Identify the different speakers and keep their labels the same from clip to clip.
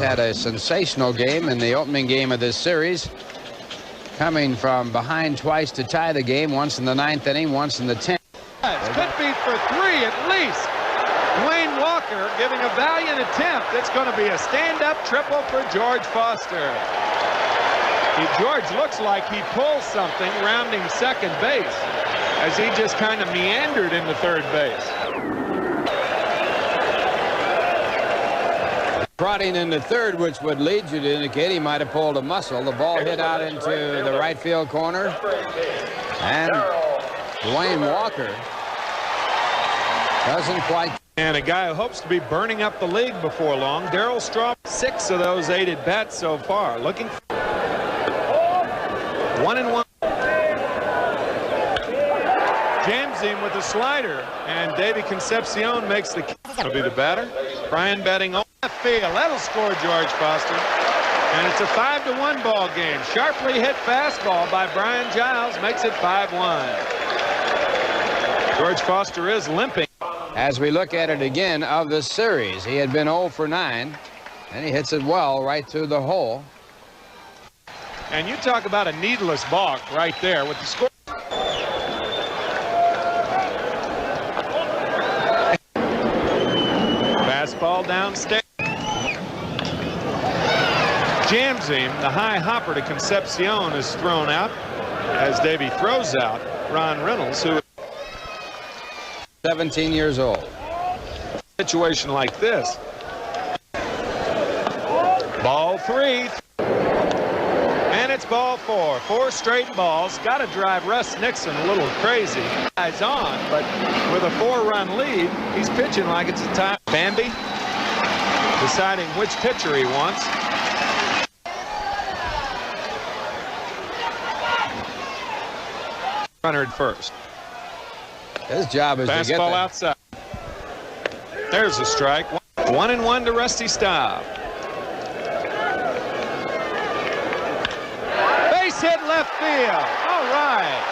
Speaker 1: had a sensational game in the opening game of this series, coming from behind twice to tie the game, once in the 9th inning, once in the 10th.
Speaker 2: Could be for 3 at least. Dwayne Walker giving a valiant attempt. It's going to be a stand-up triple for George Foster. George looks like he pulled something rounding second base as he just kind of meandered into third base.
Speaker 1: Prodding into third, which would lead you to indicate he might have pulled a muscle. The ball hit out into the right field corner. And Dwayne Walker doesn't quite.
Speaker 2: And a guy who hopes to be burning up the league before long, Darryl Strawberry. 6 of those 8 at bats so far. Looking for 1-1. Jams him with a slider, and Davey Concepcion makes the. That'll be the batter. Brian batting on left field. That'll score George Foster. And it's a 5-1 ball game. Sharply hit fastball by Brian Giles makes it 5-1. George Foster is limping.
Speaker 1: As we look at it again of the series, he had been 0 for 9, and he hits it well right through the hole.
Speaker 2: And you talk about a needless balk right there with the score. Fastball downstairs. Jams him. The high hopper to Concepcion is thrown out as Davey throws out Ron Reynolds, who is
Speaker 1: 17 years old.
Speaker 2: Situation like this. Ball 3. And it's ball 4. 4 straight balls. Got to drive Russ Nixon a little crazy. Eyes on, but with a 4-run lead, he's pitching like it's a tie. Bambi deciding which pitcher he wants. Runner at first.
Speaker 1: His job is to get
Speaker 2: fastball outside. There's a strike. 1-1 to Rusty Staub. Base hit left field. All right.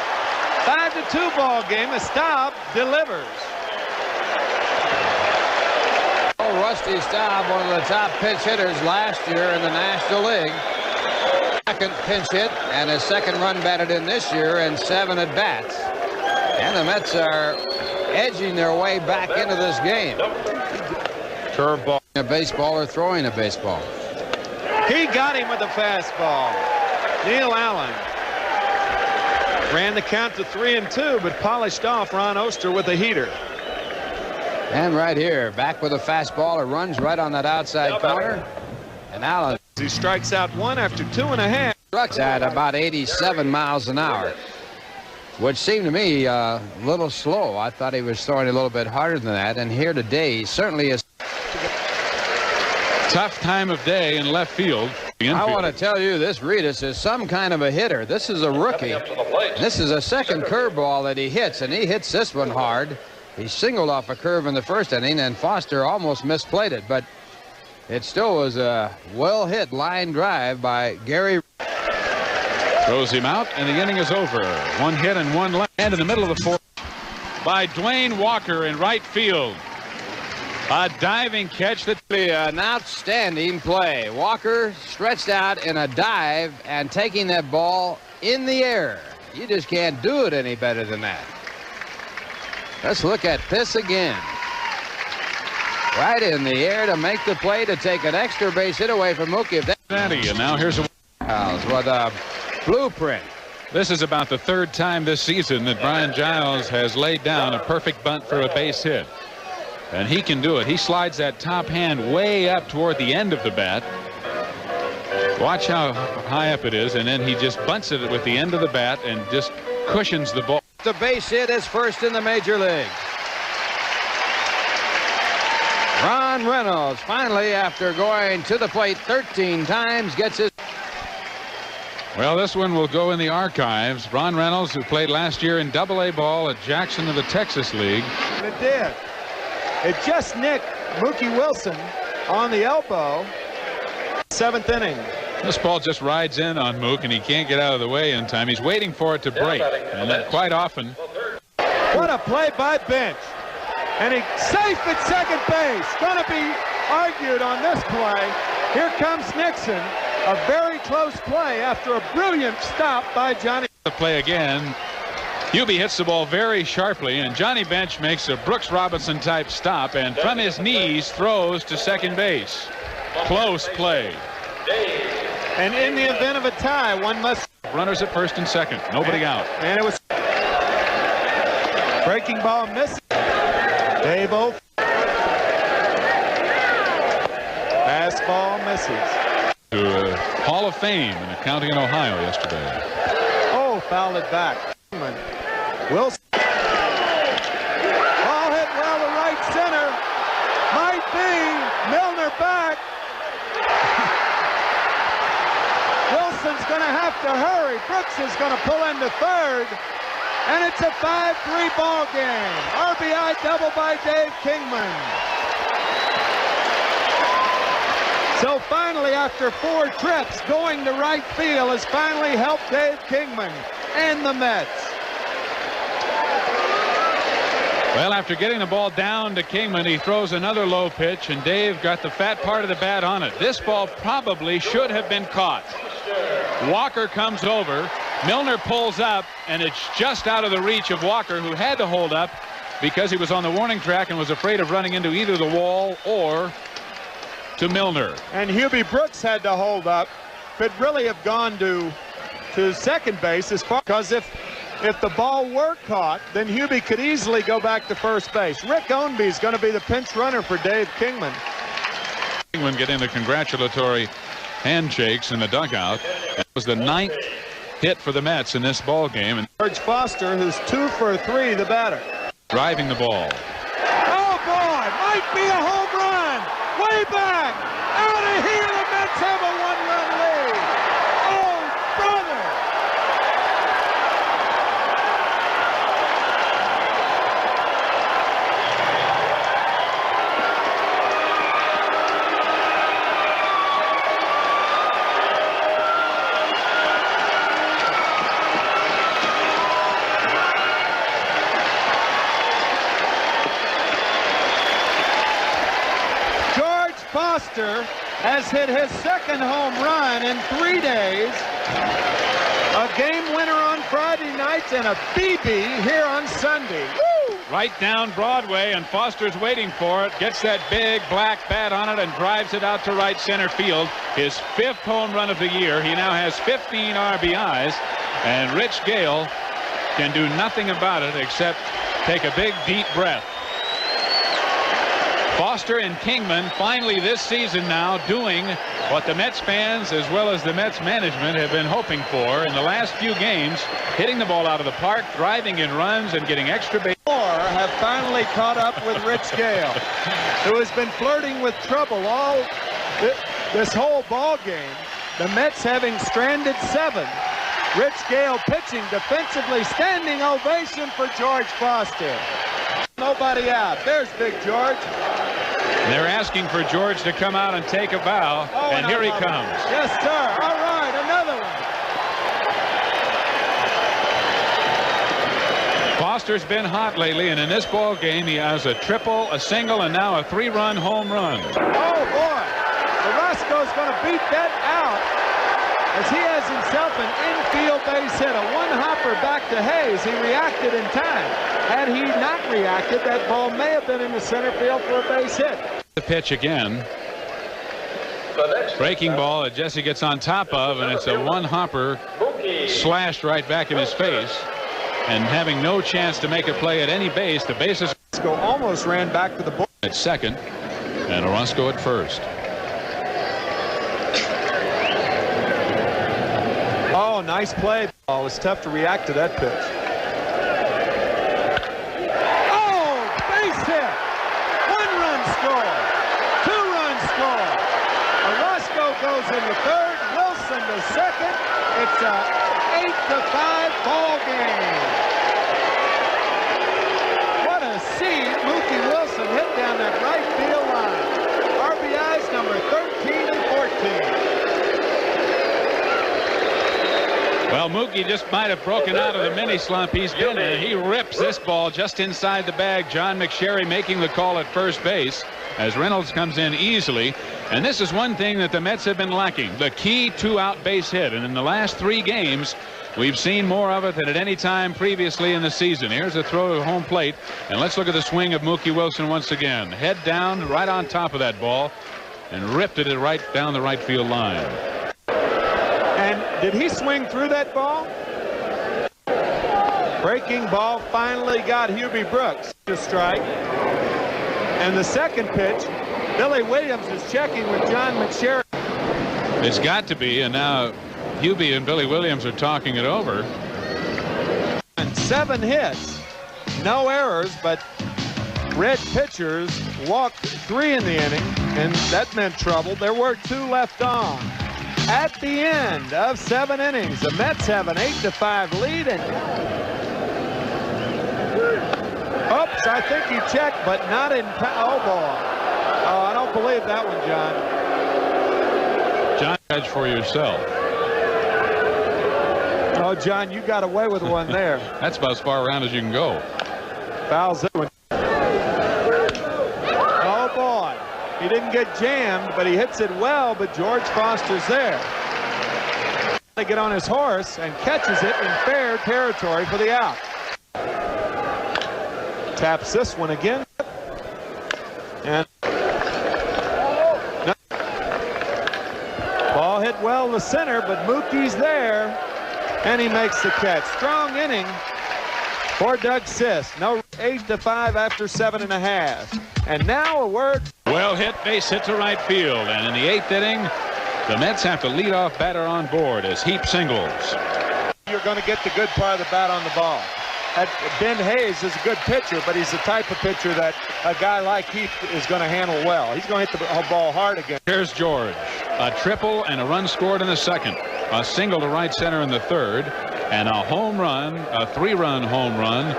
Speaker 2: 5-2 ball game. Staub delivers.
Speaker 1: Oh, Rusty Staub, one of the top pinch hitters last year in the National League. Second pinch hit and his second run batted in this year and 7 at bats. And the Mets are edging their way back into this game.
Speaker 2: Curveball.
Speaker 1: A baseball or throwing a baseball.
Speaker 2: He got him with a fastball. Neil Allen ran the count to 3-2, but polished off Ron Oster with a heater.
Speaker 1: And right here, back with a fastball. It runs right on that outside corner. And Allen.
Speaker 2: He strikes out 1 after 2.5.
Speaker 1: Struck at about 87 miles an hour, which seemed to me a little slow. I thought he was throwing a little bit harder than that. And here today, he certainly is.
Speaker 3: Tough time of day in left field.
Speaker 1: I want to tell you, this Reedus is some kind of a hitter. This is a rookie. This is a second curveball that he hits, and he hits this one hard. He singled off a curve in the first inning, and Foster almost misplayed it, but it still was a well-hit line drive by Gary.
Speaker 3: Throws him out, and the inning is over. 1 hit and 1 left. And in the middle of the 4th by Dwayne Walker in right field. A diving catch that
Speaker 1: An outstanding play. Walker stretched out in a dive and taking that ball in the air. You just can't do it any better than that. Let's look at this again. Right in the air to make the play to take an extra base hit away from Mookie.
Speaker 3: And now here's a
Speaker 1: with a blueprint.
Speaker 3: This is about the 3rd time this season that Brian Giles has laid down a perfect bunt for a base hit. And he can do it. He slides that top hand way up toward the end of the bat. Watch how high up it is, and then he just bunts it with the end of the bat and just cushions the ball.
Speaker 1: The base hit is first in the major leagues. Ron Reynolds finally, after going to the plate 13 times, gets his.
Speaker 3: Well, this one will go in the archives. Ron Reynolds, who played last year in AA ball at Jackson of the Texas League.
Speaker 2: It did. It just nicked Mookie Wilson on the elbow. 7th inning.
Speaker 3: This ball just rides in on Mook, and he can't get out of the way in time. He's waiting for it to break, and then quite often.
Speaker 2: What a play by Bench. And he's safe at second base. Going to be argued on this play. Here comes Nixon. A very close play after a brilliant stop by Johnny.
Speaker 3: The play again. Hubie hits the ball very sharply, and Johnny Bench makes a Brooks Robinson type stop, and from his knees throws to second base. Close play.
Speaker 2: And in the event of a tie, one must.
Speaker 3: Runners at first and second. Nobody out.
Speaker 2: And it was breaking ball missing. Dave O. Fastball misses.
Speaker 3: To Hall of Fame in a county in Ohio yesterday.
Speaker 2: Oh, fouled it back. Wilson. Ball hit well to right center. Might be. Milner back. Wilson's going to have to hurry. Brooks is going to pull into third. And it's a 5-3 ball game. RBI double by Dave Kingman. So finally, after 4 trips, going to right field has finally helped Dave Kingman and the Mets.
Speaker 3: Well, after getting the ball down to Kingman, he throws another low pitch, and Dave got the fat part of the bat on it. This ball probably should have been caught. Walker comes over. Milner pulls up, and it's just out of the reach of Walker, who had to hold up because he was on the warning track and was afraid of running into either the wall or to Milner.
Speaker 2: And Hubie Brooks had to hold up. Could really have gone to second base as far, because if the ball were caught, then Hubie could easily go back to first base. Rick Ownby is going to be the pinch runner for Dave Kingman.
Speaker 3: Kingman getting the congratulatory handshakes in the dugout. It was the 9th hit for the Mets in this ball game. And
Speaker 2: George Foster, who's 2 for 3, the batter.
Speaker 3: Driving the ball.
Speaker 2: Oh boy, might be a home run. Way back, out of here, the Mets have a 1-run lead. Oh, brother. Foster has hit his second home run in 3 days. A game winner on Friday night and a BB here on Sunday. Woo!
Speaker 3: Right down Broadway, and Foster's waiting for it. Gets that big black bat on it and drives it out to right center field. His 5th home run of the year. He now has 15 RBIs, and Rich Gale can do nothing about it except take a big deep breath. Foster and Kingman finally this season now doing what the Mets fans as well as the Mets management have been hoping for in the last few games, hitting the ball out of the park, driving in runs, and getting extra base.
Speaker 2: Have finally caught up with Rich Gale, who has been flirting with trouble all this whole ball game. The Mets having stranded 7. Rich Gale pitching defensively, standing ovation for George Foster. Nobody out. There's Big George.
Speaker 3: They're asking for George to come out and take a bow, and here he comes.
Speaker 2: Yes, sir. All right, another one.
Speaker 3: Foster's been hot lately, and in this ball game, he has a triple, a single, and now a 3-run home run.
Speaker 2: Oh, boy. Orozco's going to beat that out as he has himself an infield base hit, a 1-hopper back to Hayes. He reacted in time. Had he not reacted, that ball may have been in the center field for a base hit.
Speaker 3: The pitch again. Breaking ball that Jesse gets on top of, and it's a 1-hopper slashed right back in his face. And having no chance to make a play at any base, the bases
Speaker 2: almost ran back to the ball.
Speaker 3: At second, and Orozco at first.
Speaker 2: Oh, nice play. It was tough to react to that pitch. Oh, base hit. 1-run score. 2-run score. Orozco goes into third. Wilson to second. It's a 8-5 ball game. What a seed Mookie Wilson hit down that right field line. RBIs number 13 and 14.
Speaker 3: Well, Mookie just might have broken out of the mini slump he's been in. He rips this ball just inside the bag. John McSherry making the call at first base as Reynolds comes in easily. And this is one thing that the Mets have been lacking, the key two-out base hit. And in the last 3 games, we've seen more of it than at any time previously in the season. Here's a throw to home plate. And let's look at the swing of Mookie Wilson once again. Head down, right on top of that ball, and ripped it right down the right field line.
Speaker 2: And did he swing through that ball? Breaking ball finally got Hubie Brooks to strike. And the second pitch, Billy Williams is checking with John McSherry.
Speaker 3: It's got to be, and now Hubie and Billy Williams are talking it over.
Speaker 2: And 7 hits, no errors, but Red pitchers walked 3 in the inning, and that meant trouble. There were 2 left on. At the end of 7 innings, the Mets have an 8-5 lead. And oops, I think he checked, but not in. Oh boy! Oh, I don't believe that one, John.
Speaker 3: John, judge for yourself.
Speaker 2: Oh, John, you got away with one there.
Speaker 3: That's about as far around as you can go.
Speaker 2: Fouls it. Oh boy! He didn't get jammed, but he hits it well. But George Foster's there. They get on his horse and catches it in fair territory for the out. Taps this one again. And ball hit well to center, but Mookie's there, and he makes the catch. Strong inning for Doug Sisk. No 8-5 after 7.5. And now a word.
Speaker 3: Well hit, base hit to right field, and in the 8th inning, the Mets have to lead off batter on board as Heap singles.
Speaker 2: You're going to get the good part of the bat on the ball. Ben Hayes is a good pitcher, but he's the type of pitcher that a guy like Heath is going to handle well. He's going to hit the ball hard again.
Speaker 3: Here's George. A triple and a run scored in the 2nd. A single to right center in the 3rd. And a home run, a 3-run home run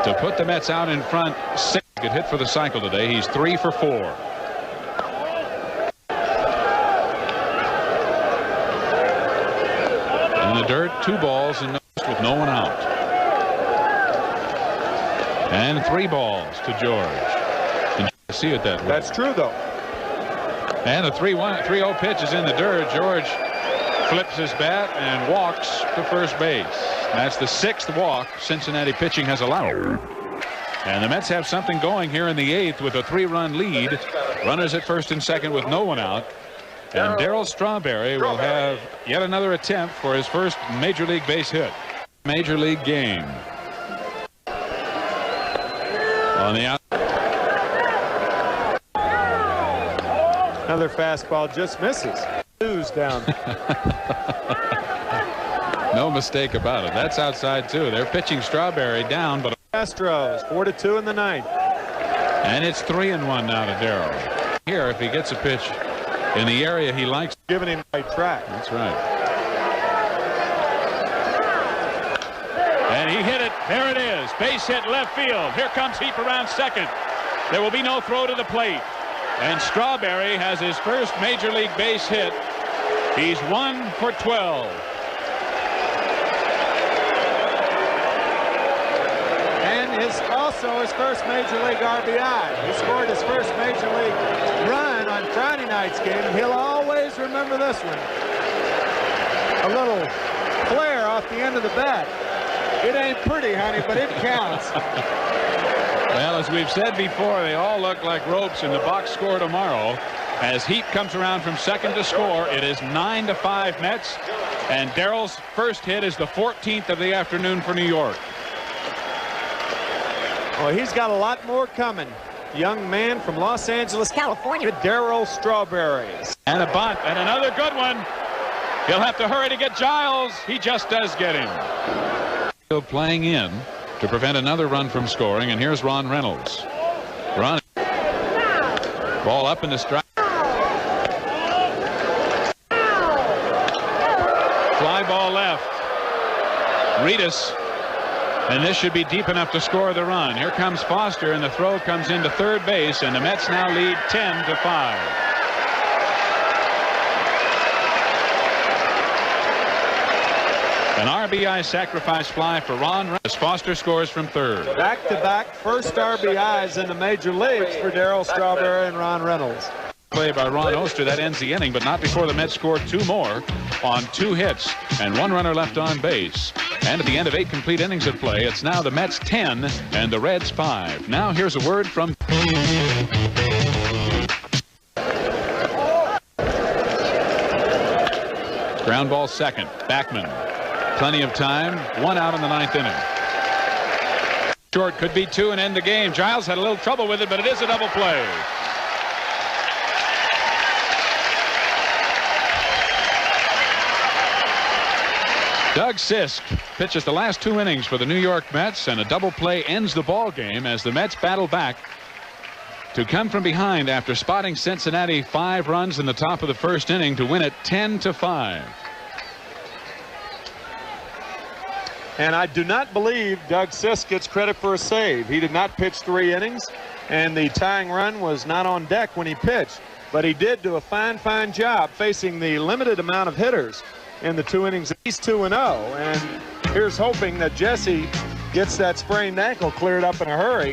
Speaker 3: to put the Mets out in front. 6. Good hit for the cycle today. He's 3 for 4. In the dirt, 2 balls and no with no one out. And 3 balls to George. Did you see it that way?
Speaker 2: That's true, though.
Speaker 3: And a 3-0 pitch is in the dirt. George flips his bat and walks to first base. That's the 6th walk Cincinnati pitching has allowed. And the Mets have something going here in the 8th with a 3-run lead. Runners at first and second with no one out. And Darryl Strawberry will have yet another attempt for his first Major League base hit. Major League game. On the out.
Speaker 2: Another fastball just misses. Who's down?
Speaker 3: No mistake about it. That's outside too. They're pitching Strawberry down, but
Speaker 2: Astros 4-2 in the 9th.
Speaker 3: And it's 3-1 now to Darryl. Here, if he gets a pitch in the area he likes,
Speaker 2: giving him the right track.
Speaker 3: That's right. And he hit it. There it is. Base hit left field. Here comes Heap around second. There will be no throw to the plate. And Strawberry has his first Major League base hit. He's 1 for 12.
Speaker 2: And also his first Major League RBI. He scored his first Major League run on Friday night's game. He'll always remember this one. A little flare off the end of the bat. It ain't pretty, honey, but it counts.
Speaker 3: Well, as we've said before, they all look like ropes in the box score tomorrow. As Heap comes around from second to score, it is 9-5 Mets. And Darryl's first hit is the 14th of the afternoon for New York.
Speaker 2: Well, he's got a lot more coming. Young man from Los Angeles, California, Darryl Strawberry.
Speaker 3: And a bunt, and another good one. He'll have to hurry to get Giles. He just does get him. Still playing in to prevent another run from scoring, and here's Ron Reynolds. Ron. Ball up in the strike. Fly ball left. Reedus. And this should be deep enough to score the run. Here comes Foster, and the throw comes into third base, and the Mets now lead 10-5. An RBI sacrifice fly for Ron Reynolds. Foster scores from third.
Speaker 2: Back-to-back first RBIs in the major leagues for Darryl Strawberry and Ron Reynolds.
Speaker 3: play by Ron Oster. That ends the inning, but not before the Mets scored 2 more on 2 hits and 1 runner left on base. And at the end of 8 complete innings of play, it's now the Mets 10 and the Reds 5. Now here's a word from... Ground ball second. Backman. Plenty of time. 1 out in the 9th inning. Short, could be 2 and end the game. Giles had a little trouble with it, but it is a double play. Doug Sisk pitches the last 2 innings for the New York Mets, and a double play ends the ball game as the Mets battle back to come from behind after spotting Cincinnati 5 runs in the top of the 1st inning to win it 10-5.
Speaker 2: And I do not believe Doug Sisk gets credit for a save. He did not pitch 3 innings, and the tying run was not on deck when he pitched. But he did do a fine job facing the limited amount of hitters in the 2 innings. He's 2-0, and here's hoping that Jesse gets that sprained ankle cleared up in a hurry.